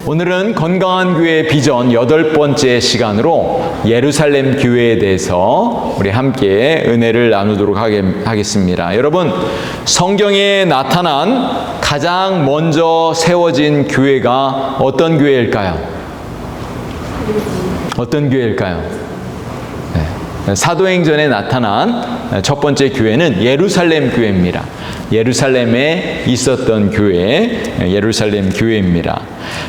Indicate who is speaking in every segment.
Speaker 1: 오늘은 건강한 교회의 비전 8번째 시간으로 예루살렘 교회에 대해서 우리 함께 은혜를 나누도록 하겠습니다. 여러분, 성경에 나타난 가장 먼저 세워진 교회가 어떤 교회일까요? 어떤 교회일까요? 사도행전에 나타난 첫 번째 교회는 예루살렘 교회입니다. 예루살렘에 있었던 교회, 예루살렘 교회입니다.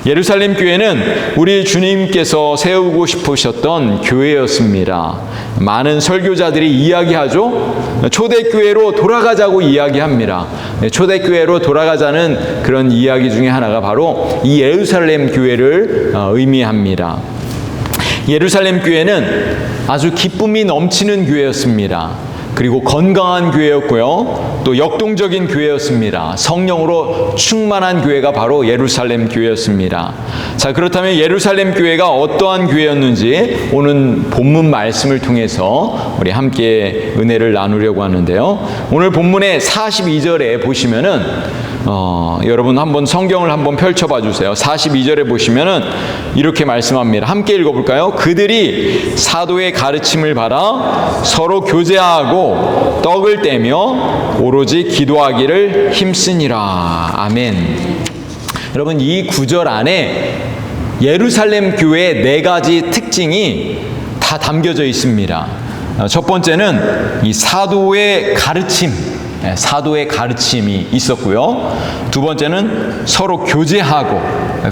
Speaker 1: 예루살렘 교회는 우리 주님께서 세우고 싶으셨던 교회였습니다. 많은 설교자들이 이야기하죠. 초대교회로 돌아가자고 이야기합니다. 초대교회로 돌아가자는 그런 이야기 중에 하나가 바로 이 예루살렘 교회를 의미합니다. 예루살렘 교회는 아주 기쁨이 넘치는 교회였습니다. 그리고 건강한 교회였고요. 또 역동적인 교회였습니다. 성령으로 충만한 교회가 바로 예루살렘 교회였습니다. 자, 그렇다면 예루살렘 교회가 어떠한 교회였는지 오늘 본문 말씀을 통해서 우리 함께 은혜를 나누려고 하는데요. 오늘 본문의 42절에 보시면은 여러분 한번 성경을 한번 펼쳐봐 주세요. 42절에 보시면은 이렇게 말씀합니다. 함께 읽어볼까요? 그들이 사도의 가르침을 받아 서로 교제하고 떡을 떼며 오로지 기도하기를 힘쓰니라. 아멘. 여러분, 이 구절 안에 예루살렘 교회의 4가지 특징이 다 담겨져 있습니다. 첫 번째는 이 사도의 가르침이 있었고요. 두 번째는 서로 교제하고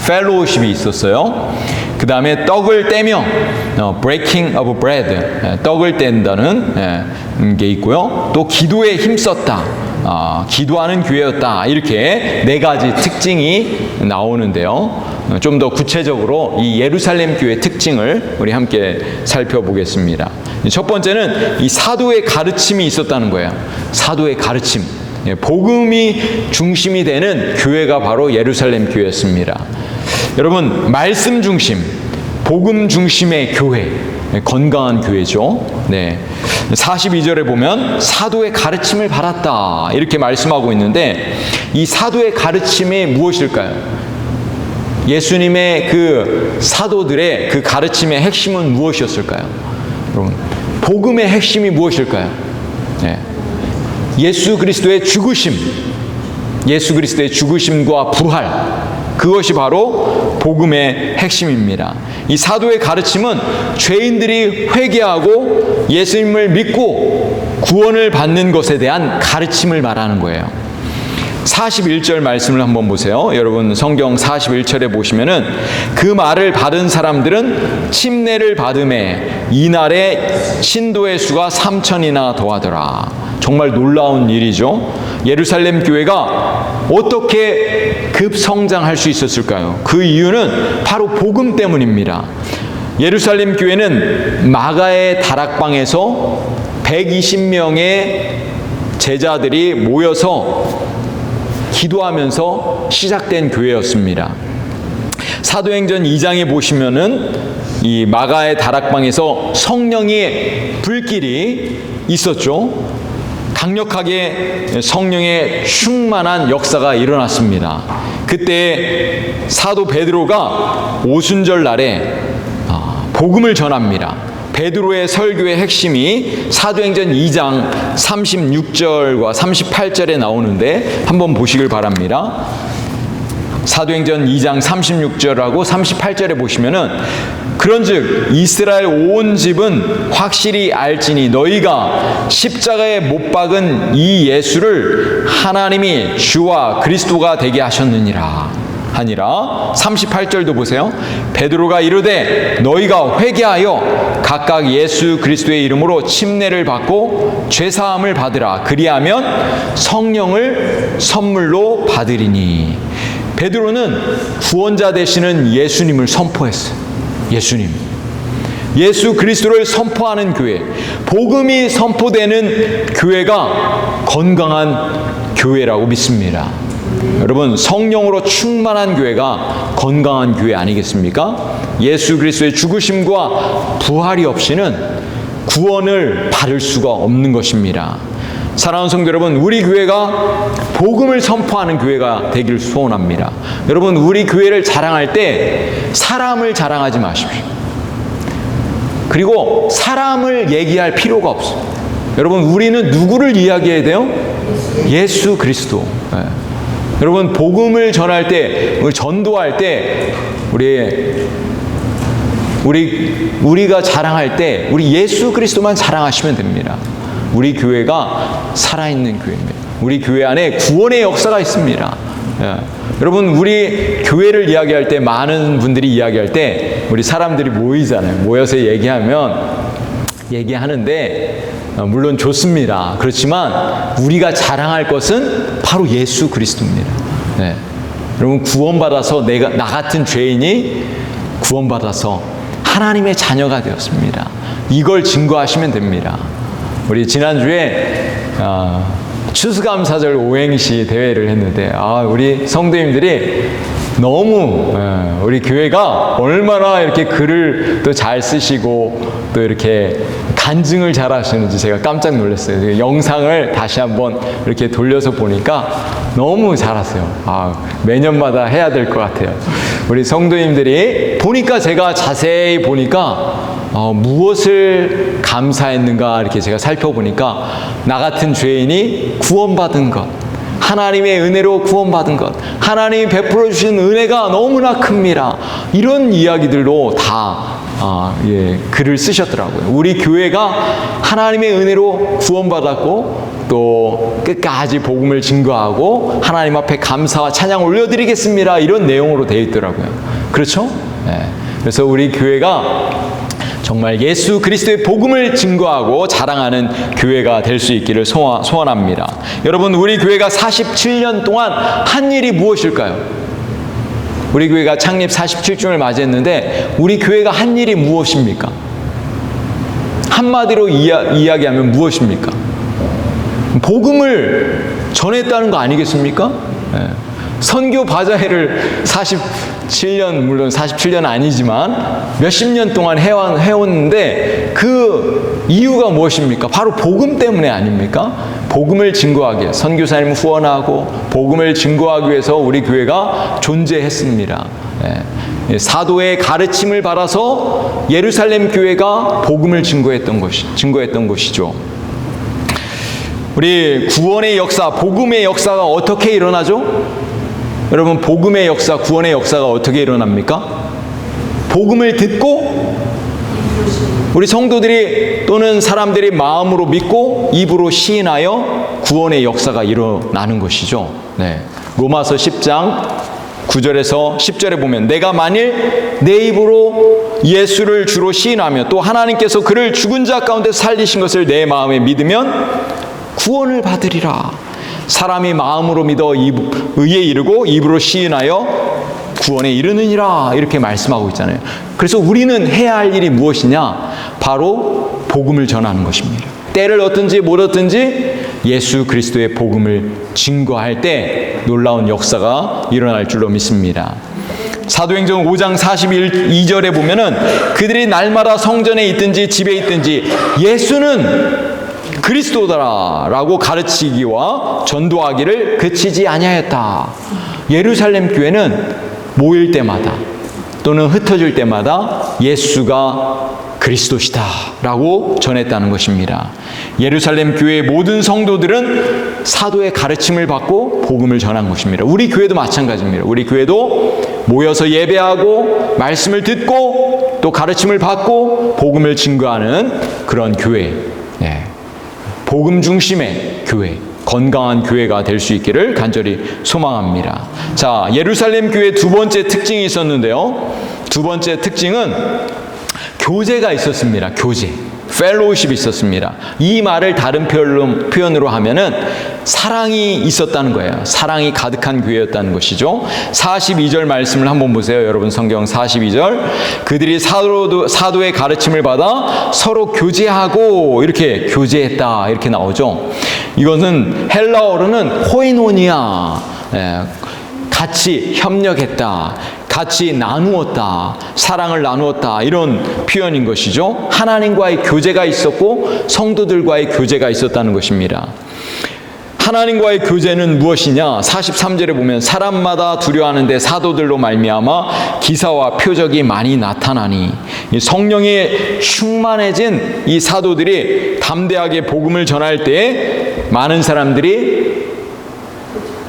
Speaker 1: 펠로우십이 있었어요. 그 다음에 떡을 떼며 breaking of bread, 떡을 뗀다는 게 있고요. 또 기도에 힘썼다, 기도하는 교회였다. 이렇게 4가지 특징이 나오는데요. 좀 더 구체적으로 이 예루살렘 교회 특징을 우리 함께 살펴보겠습니다. 첫 번째는 이 사도의 가르침이 있었다는 거예요. 사도의 가르침. 복음이 중심이 되는 교회가 바로 예루살렘 교회였습니다. 여러분, 말씀 중심, 복음 중심의 교회, 건강한 교회죠. 네. 42절에 보면 사도의 가르침을 받았다 이렇게 말씀하고 있는데, 이 사도의 가르침이 무엇일까요? 예수님의 그 사도들의 그 가르침의 핵심은 무엇이었을까요? 여러분, 복음의 핵심이 무엇일까요? 네. 예수 그리스도의 죽으심, 예수 그리스도의 죽으심과 부활, 그것이 바로 복음의 핵심입니다. 이 사도의 가르침은 죄인들이 회개하고 예수님을 믿고 구원을 받는 것에 대한 가르침을 말하는 거예요. 41절 말씀을 한번 보세요. 여러분, 성경 41절에 보시면은 그 말을 받은 사람들은 침례를 받음에 이날에 신도의 수가 3,000이나 더하더라. 정말 놀라운 일이죠. 예루살렘 교회가 어떻게 급성장할 수 있었을까요? 그 이유는 바로 복음 때문입니다. 예루살렘 교회는 마가의 다락방에서 120명의 제자들이 모여서 기도하면서 시작된 교회였습니다. 사도행전 2장에 보시면은 이 마가의 다락방에서 성령의 불길이 있었죠. 강력하게 성령의 충만한 역사가 일어났습니다. 그때 사도 베드로가 오순절 날에 복음을 전합니다. 베드로의 설교의 핵심이 사도행전 2장 36절과 38절에 나오는데 한번 보시길 바랍니다. 사도행전 2장 36절하고 38절에 보시면은 그런즉 이스라엘 온 집은 확실히 알지니 너희가 십자가에 못 박은 이 예수를 하나님이 주와 그리스도가 되게 하셨느니라 하니라. 38절도 보세요. 베드로가 이르되 너희가 회개하여 각각 예수 그리스도의 이름으로 침례를 받고 죄사함을 받으라. 그리하면 성령을 선물로 받으리니. 베드로는 구원자 되시는 예수님을 선포했어요. 예수님, 예수 그리스도를 선포하는 교회, 복음이 선포되는 교회가 건강한 교회라고 믿습니다. 여러분, 성령으로 충만한 교회가 건강한 교회 아니겠습니까? 예수 그리스도의 죽으심과 부활이 없이는 구원을 받을 수가 없는 것입니다. 사랑하는 성도 여러분, 우리 교회가 복음을 선포하는 교회가 되기를 소원합니다. 여러분, 우리 교회를 자랑할 때 사람을 자랑하지 마십시오. 그리고 사람을 얘기할 필요가 없어요. 여러분, 우리는 누구를 이야기해야 돼요? 예수 그리스도. 네. 여러분, 복음을 전할 때, 전도할 때 우리가 자랑할 때 우리 예수 그리스도만 자랑하시면 됩니다. 우리 교회가 살아있는 교회입니다. 우리 교회 안에 구원의 역사가 있습니다. 예. 여러분, 우리 교회를 이야기할 때, 많은 분들이 이야기할 때 우리 사람들이 모이잖아요. 모여서 얘기하는데 물론 좋습니다. 그렇지만 우리가 자랑할 것은 바로 예수 그리스도입니다. 예. 여러분, 구원받아서 나 같은 죄인이 구원받아서 하나님의 자녀가 되었습니다. 이걸 증거하시면 됩니다. 우리 지난주에 추수감사절 오행시 대회를 했는데 우리 성도님들이 너무 우리 교회가 얼마나 이렇게 글을 또 잘 쓰시고 또 이렇게 간증을 잘 하시는지 제가 깜짝 놀랐어요. 영상을 다시 한번 이렇게 돌려서 보니까 너무 잘하세요. 매년마다 해야 될 것 같아요. 우리 성도님들이 보니까, 제가 자세히 보니까 무엇을 감사했는가 이렇게 제가 살펴보니까, 나 같은 죄인이 구원받은 것, 하나님의 은혜로 구원받은 것, 하나님이 베풀어 주신 은혜가 너무나 큽니다. 이런 이야기들로 다 글을 쓰셨더라고요. 우리 교회가 하나님의 은혜로 구원받았고 또 끝까지 복음을 증거하고 하나님 앞에 감사와 찬양 올려드리겠습니다. 이런 내용으로 되어 있더라고요. 그렇죠? 네. 그래서 우리 교회가 정말 예수 그리스도의 복음을 증거하고 자랑하는 교회가 될 수 있기를 소원합니다. 여러분, 우리 교회가 47년 동안 한 일이 무엇일까요? 우리 교회가 창립 47주년을 맞이했는데 우리 교회가 한 일이 무엇입니까? 한마디로 이야기하면 무엇입니까? 복음을 전했다는 거 아니겠습니까? 네. 선교 바자회를 47년, 물론 47년은 아니지만 몇십 년 동안 해왔는데 그 이유가 무엇입니까? 바로 복음 때문에 아닙니까? 복음을 증거하기 위해, 선교사님을 후원하고 복음을 증거하기 위해서 우리 교회가 존재했습니다. 사도의 가르침을 받아서 예루살렘 교회가 복음을 증거했던 것이죠. 우리 구원의 역사, 복음의 역사가 어떻게 일어나죠? 여러분, 복음의 역사, 구원의 역사가 어떻게 일어납니까? 복음을 듣고 우리 성도들이 또는 사람들이 마음으로 믿고 입으로 시인하여 구원의 역사가 일어나는 것이죠. 네. 로마서 10장 9절에서 10절에 보면, 내가 만일 내 입으로 예수를 주로 시인하며 또 하나님께서 그를 죽은 자 가운데 살리신 것을 내 마음에 믿으면 구원을 받으리라. 사람이 마음으로 믿어 의에 이르고 입으로 시인하여 구원에 이르느니라. 이렇게 말씀하고 있잖아요. 그래서 우리는 해야 할 일이 무엇이냐? 바로 복음을 전하는 것입니다. 때를 얻든지 못 얻든지 예수 그리스도의 복음을 증거할 때 놀라운 역사가 일어날 줄로 믿습니다. 사도행전 5장 42절에 보면은, 그들이 날마다 성전에 있든지 집에 있든지 예수는 그리스도다라고 가르치기와 전도하기를 그치지 아니하였다. 예루살렘 교회는 모일 때마다 또는 흩어질 때마다 예수가 그리스도시다 라고 전했다는 것입니다. 예루살렘 교회의 모든 성도들은 사도의 가르침을 받고 복음을 전한 것입니다. 우리 교회도 마찬가지입니다. 우리 교회도 모여서 예배하고 말씀을 듣고 또 가르침을 받고 복음을 증거하는 그런 교회, 복음 중심의 교회, 건강한 교회가 될 수 있기를 간절히 소망합니다. 자, 예루살렘 교회의 두 번째 특징이 있었는데요. 두 번째 특징은 교제가 있었습니다. 교제, 펠로우십이 있었습니다. 이 말을 다른 표현으로 하면은 사랑이 있었다는 거예요. 사랑이 가득한 교회였다는 것이죠. 42절 말씀을 한번 보세요. 여러분, 성경 42절. 그들이 사도의 가르침을 받아 서로 교제하고, 이렇게 교제했다 이렇게 나오죠. 이것은 헬라어로는 코이노니아, 같이 협력했다, 같이 나누었다, 사랑을 나누었다, 이런 표현인 것이죠. 하나님과의 교제가 있었고 성도들과의 교제가 있었다는 것입니다. 하나님과의 교제는 무엇이냐? 43절에 보면 사람마다 두려워하는데 사도들로 말미암아 기사와 표적이 많이 나타나니, 성령에 충만해진 이 사도들이 담대하게 복음을 전할 때 많은 사람들이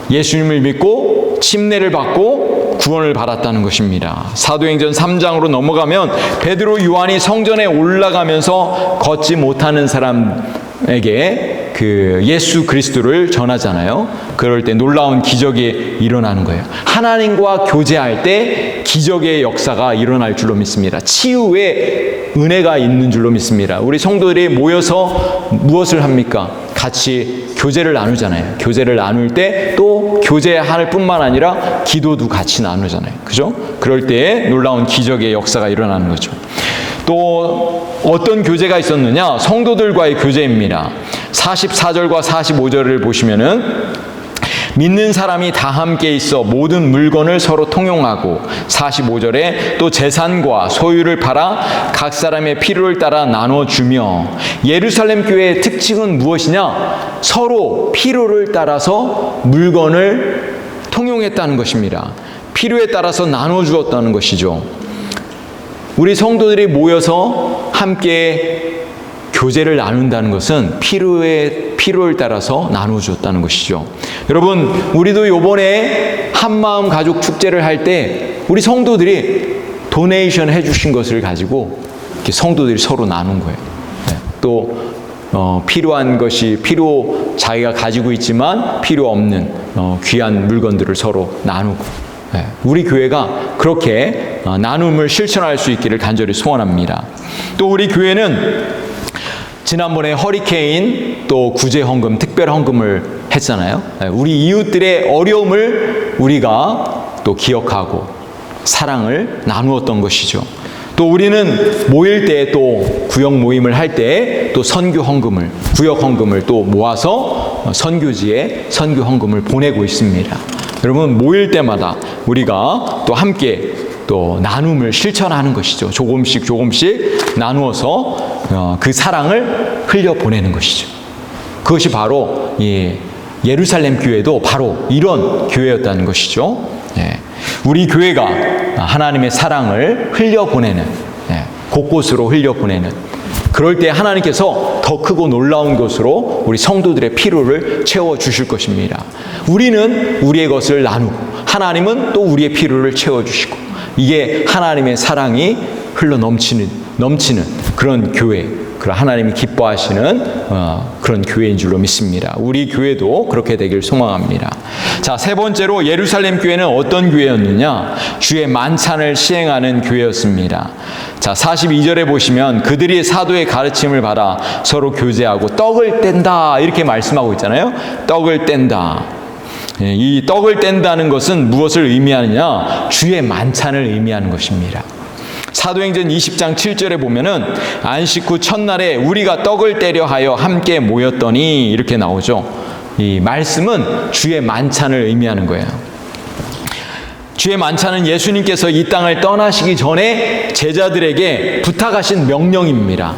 Speaker 1: 예수님을 믿고 침례를 받고 구원을 받았다는 것입니다. 사도행전 3장으로 넘어가면 베드로, 요한이 성전에 올라가면서 걷지 못하는 사람에게 그 예수 그리스도를 전하잖아요. 그럴 때 놀라운 기적이 일어나는 거예요. 하나님과 교제할 때 기적의 역사가 일어날 줄로 믿습니다. 치유의 은혜가 있는 줄로 믿습니다. 우리 성도들이 모여서 무엇을 합니까? 같이 교제를 나누잖아요. 교제를 나눌 때 또 교제할 뿐만 아니라 기도도 같이 나누잖아요. 그죠? 그럴 때 놀라운 기적의 역사가 일어나는 거죠. 또 어떤 교제가 있었느냐? 성도들과의 교제입니다. 44절과 45절을 보시면은 믿는 사람이 다 함께 있어 모든 물건을 서로 통용하고, 45절에 또 재산과 소유를 팔아 각 사람의 필요를 따라 나눠주며. 예루살렘 교회의 특징은 무엇이냐? 서로 필요를 따라서 물건을 통용했다는 것입니다. 필요에 따라서 나눠주었다는 것이죠. 우리 성도들이 모여서 함께 교제를 나눈다는 것은 필요를 따라서 나눠주었다는 것이죠. 여러분, 우리도 요번에 한마음 가족 축제를 할 때 우리 성도들이 도네이션 해주신 것을 가지고 이렇게 성도들이 서로 나눈 거예요. 또 필요한 것이 자기가 가지고 있지만 필요 없는 귀한 물건들을 서로 나누고, 우리 교회가 그렇게 나눔을 실천할 수 있기를 간절히 소원합니다. 또 우리 교회는 지난번에 허리케인 또 구제 헌금, 특별 헌금을 했잖아요. 우리 이웃들의 어려움을 우리가 또 기억하고 사랑을 나누었던 것이죠. 또 우리는 모일 때 또 구역 모임을 할 때 또 선교 헌금을, 구역 헌금을 또 모아서 선교지에 선교 헌금을 보내고 있습니다. 여러분, 모일 때마다 우리가 또 함께 또 나눔을 실천하는 것이죠. 조금씩 나누어서 그 사랑을 흘려보내는 것이죠. 그것이 바로 예루살렘 교회도 바로 이런 교회였다는 것이죠. 우리 교회가 하나님의 사랑을 흘려보내는, 곳곳으로 흘려보내는, 그럴 때 하나님께서 더 크고 놀라운 것으로 우리 성도들의 필요를 채워주실 것입니다. 우리는 우리의 것을 나누고 하나님은 또 우리의 필요를 채워주시고, 이게 하나님의 사랑이 흘러 넘치는 그런 교회, 그런 하나님이 기뻐하시는 그런 교회인 줄로 믿습니다. 우리 교회도 그렇게 되길 소망합니다. 자, 세 번째로 예루살렘 교회는 어떤 교회였느냐? 주의 만찬을 시행하는 교회였습니다. 자, 42절에 보시면 그들이 사도의 가르침을 받아 서로 교제하고 떡을 뗀다, 이렇게 말씀하고 있잖아요. 떡을 뗀다. 이 떡을 뗀다는 것은 무엇을 의미하느냐? 주의 만찬을 의미하는 것입니다. 사도행전 20장 7절에 보면은 안식 후 첫날에 우리가 떡을 떼려 하여 함께 모였더니, 이렇게 나오죠. 이 말씀은 주의 만찬을 의미하는 거예요. 주의 만찬은 예수님께서 이 땅을 떠나시기 전에 제자들에게 부탁하신 명령입니다.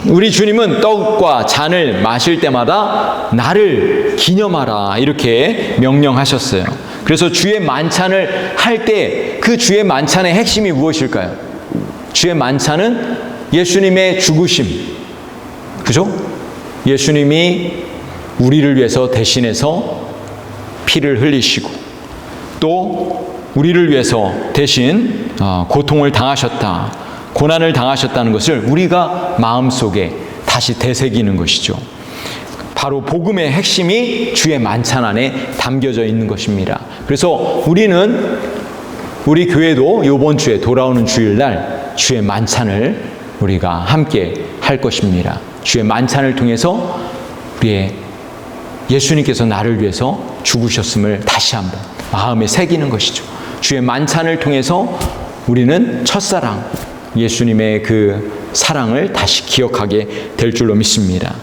Speaker 1: 우리 주님은 떡과 잔을 마실 때마다 나를 기념하라, 이렇게 명령하셨어요. 그래서 주의 만찬을 할 때 그 주의 만찬의 핵심이 무엇일까요? 주의 만찬은 예수님의 죽으심, 그죠? 예수님이 우리를 위해서 대신해서 피를 흘리시고, 또 우리를 위해서 대신 고통을 당하셨다, 고난을 당하셨다는 것을 우리가 마음속에 다시 되새기는 것이죠. 바로 복음의 핵심이 주의 만찬 안에 담겨져 있는 것입니다. 그래서 우리 교회도 이번 주에 돌아오는 주일날 주의 만찬을 우리가 함께 할 것입니다. 주의 만찬을 통해서 우리의 예수님께서 나를 위해서 죽으셨음을 다시 한번 마음에 새기는 것이죠. 주의 만찬을 통해서 우리는 첫사랑, 예수님의 그 사랑을 다시 기억하게 될 줄로 믿습니다.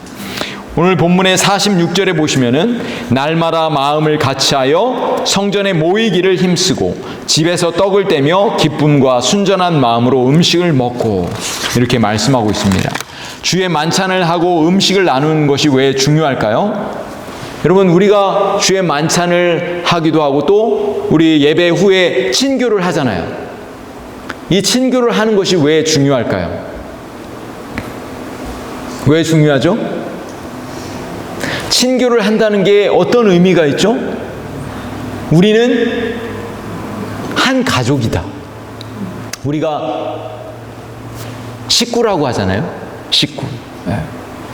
Speaker 1: 오늘 본문의 46절에 보시면은 날마다 마음을 같이하여 성전에 모이기를 힘쓰고 집에서 떡을 떼며 기쁨과 순전한 마음으로 음식을 먹고 이렇게 말씀하고 있습니다. 주의 만찬을 하고 음식을 나누는 것이 왜 중요할까요? 여러분, 우리가 주의 만찬을 하기도 하고 또 우리 예배 후에 친교를 하잖아요. 이 친교를 하는 것이 왜 중요할까요? 왜 중요하죠? 친교를 한다는 게 어떤 의미가 있죠? 우리는 한 가족이다. 우리가 식구라고 하잖아요. 식구.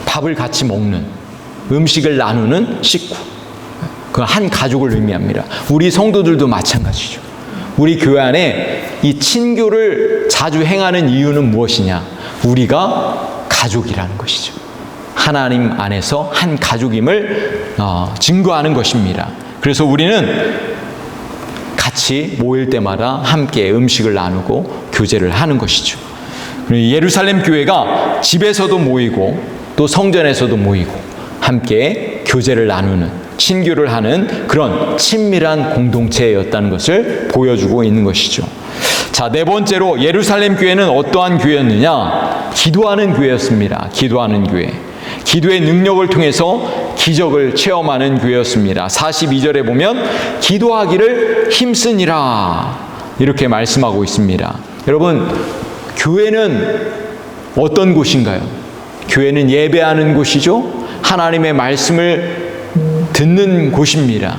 Speaker 1: 밥을 같이 먹는, 음식을 나누는 식구. 그 한 가족을 의미합니다. 우리 성도들도 마찬가지죠. 우리 교회 안에 이 친교를 자주 행하는 이유는 무엇이냐? 우리가 가족이라는 것이죠. 하나님 안에서 한 가족임을 증거하는 것입니다. 그래서 우리는 같이 모일 때마다 함께 음식을 나누고 교제를 하는 것이죠. 예루살렘 교회가 집에서도 모이고 또 성전에서도 모이고 함께 교제를 나누는, 친교를 하는 그런 친밀한 공동체였다는 것을 보여주고 있는 것이죠. 자, 네 번째로 예루살렘 교회는 어떠한 교회였느냐? 기도하는 교회였습니다. 기도하는 교회. 기도의 능력을 통해서 기적을 체험하는 교회였습니다. 42절에 보면 기도하기를 힘쓰니라 이렇게 말씀하고 있습니다. 여러분, 교회는 어떤 곳인가요? 교회는 예배하는 곳이죠. 하나님의 말씀을 듣는 곳입니다.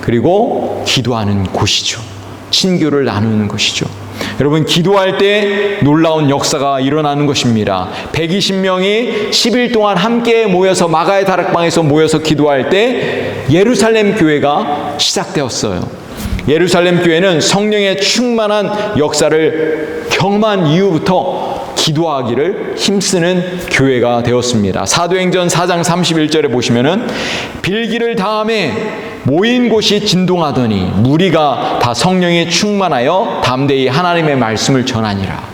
Speaker 1: 그리고 기도하는 곳이죠. 친교를 나누는 것이죠. 여러분, 기도할 때 놀라운 역사가 일어나는 것입니다. 120명이 10일 동안 함께 모여서 마가의 다락방에서 모여서 기도할 때 예루살렘 교회가 시작되었어요. 예루살렘 교회는 성령의 충만한 역사를 경험한 이후부터 기도하기를 힘쓰는 교회가 되었습니다. 사도행전 4장 31절에 보시면은 빌기를 다음에 모인 곳이 진동하더니 무리가 다 성령에 충만하여 담대히 하나님의 말씀을 전하니라.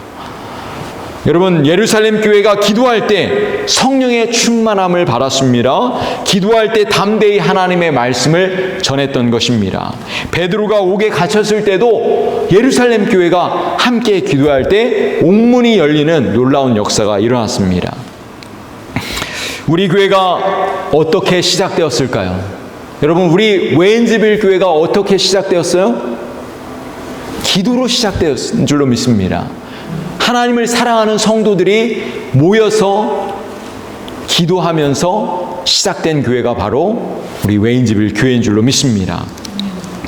Speaker 1: 여러분, 예루살렘 교회가 기도할 때 성령의 충만함을 받았습니다. 기도할 때 담대히 하나님의 말씀을 전했던 것입니다. 베드로가 옥에 갇혔을 때도 예루살렘 교회가 함께 기도할 때 옥문이 열리는 놀라운 역사가 일어났습니다. 우리 교회가 어떻게 시작되었을까요? 여러분, 우리 웨인즈빌 교회가 어떻게 시작되었어요? 기도로 시작되었을 줄로 믿습니다. 하나님을 사랑하는 성도들이 모여서 기도하면서 시작된 교회가 바로 우리 웨인즈빌 교회인 줄로 믿습니다.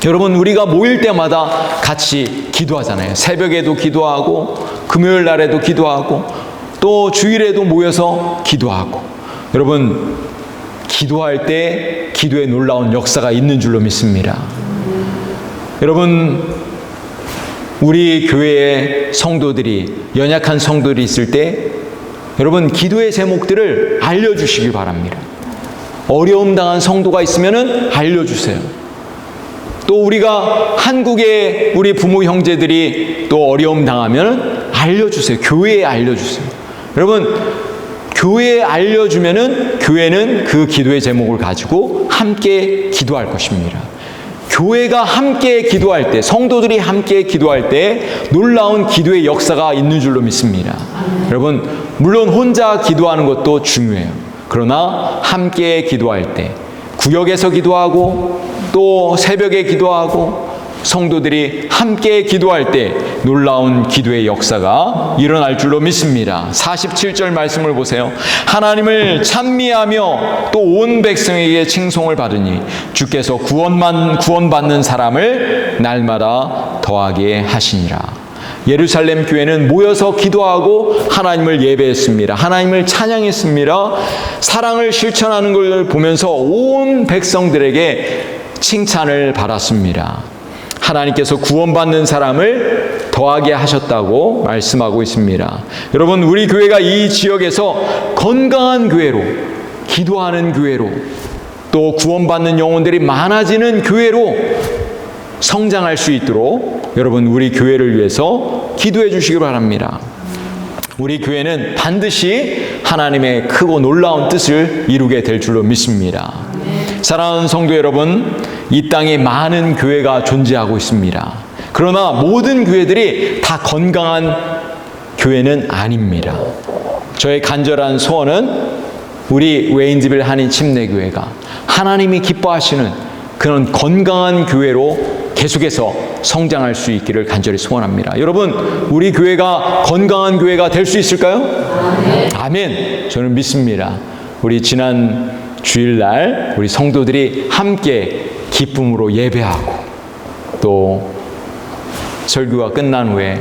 Speaker 1: 여러분, 우리가 모일 때마다 같이 기도하잖아요. 새벽에도 기도하고 금요일 날에도 기도하고 또 주일에도 모여서 기도하고. 여러분, 기도할 때 기도에 놀라운 역사가 있는 줄로 믿습니다. 여러분, 우리 교회의 성도들이, 연약한 성도들이 있을 때 여러분, 기도의 제목들을 알려주시기 바랍니다. 어려움 당한 성도가 있으면 알려주세요. 또 우리가 한국의 우리 부모 형제들이 또 어려움 당하면 알려주세요. 교회에 알려주세요. 여러분, 교회에 알려주면은 교회는 그 기도의 제목을 가지고 함께 기도할 것입니다. 교회가 함께 기도할 때, 성도들이 함께 기도할 때 놀라운 기도의 역사가 있는 줄로 믿습니다. 여러분, 물론 혼자 기도하는 것도 중요해요. 그러나 함께 기도할 때, 구역에서 기도하고 또 새벽에 기도하고 성도들이 함께 기도할 때 놀라운 기도의 역사가 일어날 줄로 믿습니다. 47절 말씀을 보세요. 하나님을 찬미하며 또 온 백성에게 칭송을 받으니 주께서 구원받는 사람을 날마다 더하게 하시니라. 예루살렘 교회는 모여서 기도하고 하나님을 예배했습니다. 하나님을 찬양했습니다. 사랑을 실천하는 걸 보면서 온 백성들에게 칭찬을 받았습니다. 하나님께서 구원받는 사람을 더하게 하셨다고 말씀하고 있습니다. 여러분, 우리 교회가 이 지역에서 건강한 교회로, 기도하는 교회로, 또 구원받는 영혼들이 많아지는 교회로 성장할 수 있도록 여러분, 우리 교회를 위해서 기도해 주시기 바랍니다. 우리 교회는 반드시 하나님의 크고 놀라운 뜻을 이루게 될 줄로 믿습니다. 사랑하는 성도 여러분, 이 땅에 많은 교회가 존재하고 있습니다. 그러나 모든 교회들이 다 건강한 교회는 아닙니다. 저의 간절한 소원은 우리 웨인즈빌 한인 침례교회가 하나님이 기뻐하시는 그런 건강한 교회로 계속해서 성장할 수 있기를 간절히 소원합니다. 여러분, 우리 교회가 건강한 교회가 될 수 있을까요? 아멘. 아멘. 저는 믿습니다. 우리 지난 주일날 우리 성도들이 함께 기쁨으로 예배하고 또 설교가 끝난 후에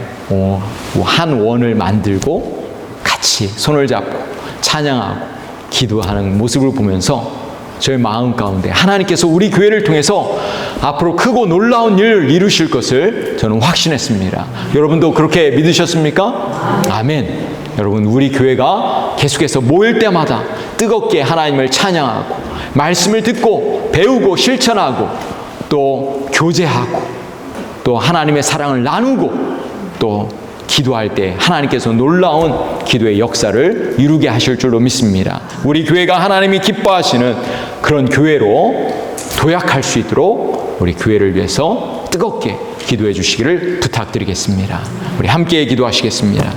Speaker 1: 한 원을 만들고 같이 손을 잡고 찬양하고 기도하는 모습을 보면서 저의 마음 가운데 하나님께서 우리 교회를 통해서 앞으로 크고 놀라운 일을 이루실 것을 저는 확신했습니다. 여러분도 그렇게 믿으셨습니까? 아멘. 여러분, 우리 교회가 계속해서 모일 때마다 뜨겁게 하나님을 찬양하고 말씀을 듣고 배우고 실천하고 또 교제하고 또 하나님의 사랑을 나누고 또 기도할 때 하나님께서 놀라운 기도의 역사를 이루게 하실 줄로 믿습니다. 우리 교회가 하나님이 기뻐하시는 그런 교회로 도약할 수 있도록 우리 교회를 위해서 뜨겁게 기도해 주시기를 부탁드리겠습니다. 우리 함께 기도하시겠습니다.